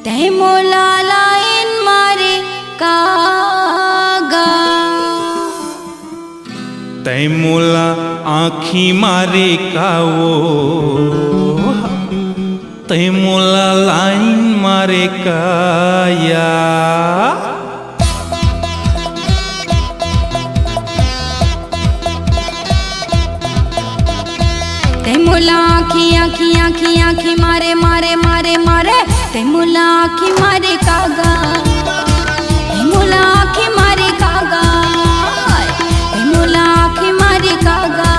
तै मोला लाइन मारे कागा, तै मोला आँखी मारे कावो, तै मोला लाइन मारे काया। तै मोला आँखी आँखी आँखी आँखी मारे मारे मारे मारे, तै मोला आँखी मारे कागा, तै मोला आँखी मारे कागा, तै मोला आँखी मारे कागा,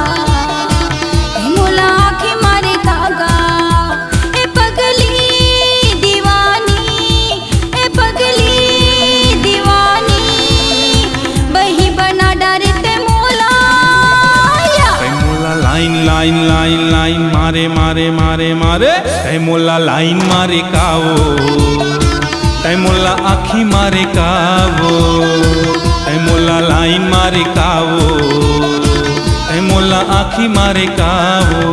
तै मोला आँखी मारे कागा। ए पगली दीवानी, ए पगली दीवानी, बही बना डारे तै मोला, तै मोला लाइन लाइन लाइन लाइन मारे मारे मारे मारे, तै मोला लाइन मारे कावो, तै मोला आँखी मारे कावो, तै मोला लाइन मारे कावो, तै मोला आँखी मारे कावो।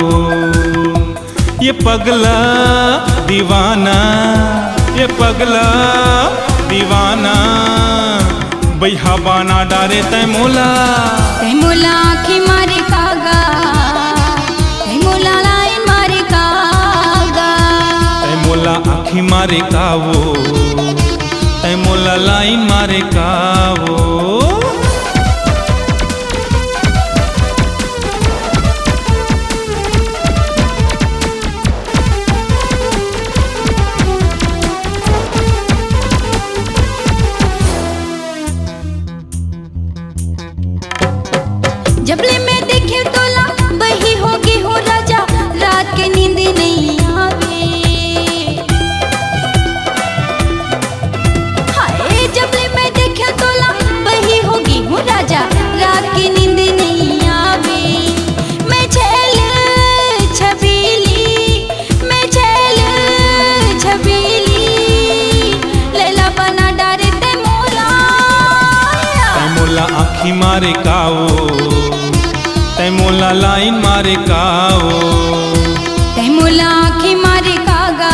ये पगला दीवाना, ये पगला दीवाना, बैहा बाना डारे तै मोला, तै मोला आँखी मारे कागा, तै मोला लाइन मारे कागा, तै मोला आँखी मारे कावो, तै मोला लाइन मारे कावो। जबले मैं देखे तोला बही होगी हो राजा, रात के नींद नहीं आवे। हाय जबले मैं देखे तोला बही होगी हो राजा, रात की नींद नहीं आवे। मैं छैल छबीली, मैं छैल छबीली, लैला बना डारे तै मोला, तै मोला आँखी मारे कावो, तै मोला लाइन मारे कावो, तै मोला आँखी मारे कागा,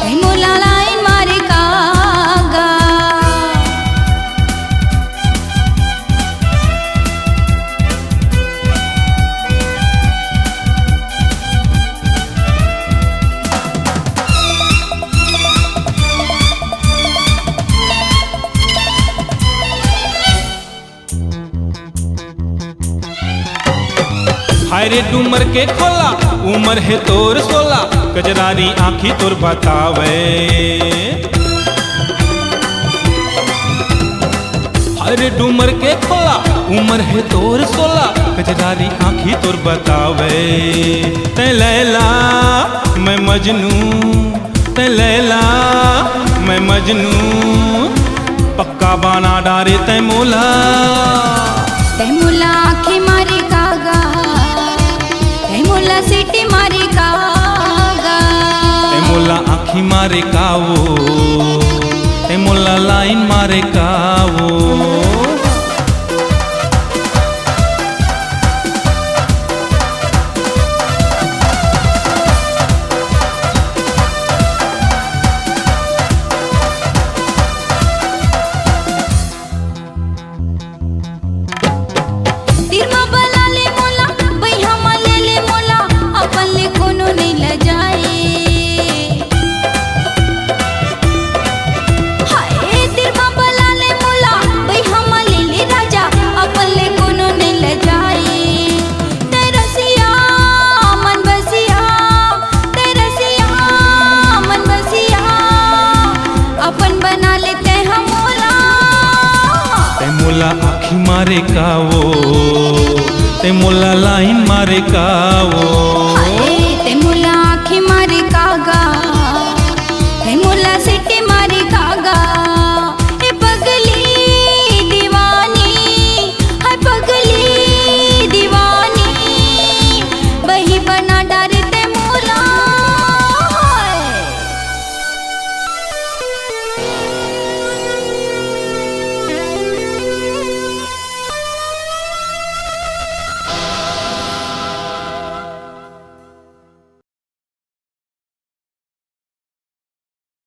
तै मोला लाइन मारे कागा। हाय रे डूमर के खोला, उमर है तोर 16, कजरारी आँखी तोर बतावे। हाय रे डूमर के खोला, उमर है तोर 16, कजरारी आँखी तोर बतावे। तै लैला मैं मजनू, तै लैला मैं मजनू, पक्का बाना डारे तै मोला, तै मोला आँखी मारे कागा, तै मोला सीटी मारे कागा, तै मोला आँखी मारे कावो, तै मोला लाइन मारे कावो। तिरमा बना ले मोला, बैहा मा ले ले मोला, अपन ले कोनो नहीं ल जाए। हाय तिरमा बना ले मोला, बैहा मा ले ले राजा, अपन ले कोनो नहीं ल जाए। तै रसिया मन बसिया, तै रसिया मन बसिया, अपन बना ले तै हम मोला, तै मोला आँखी मारे कावो, तै मोला लाइन मारे कावो। हाय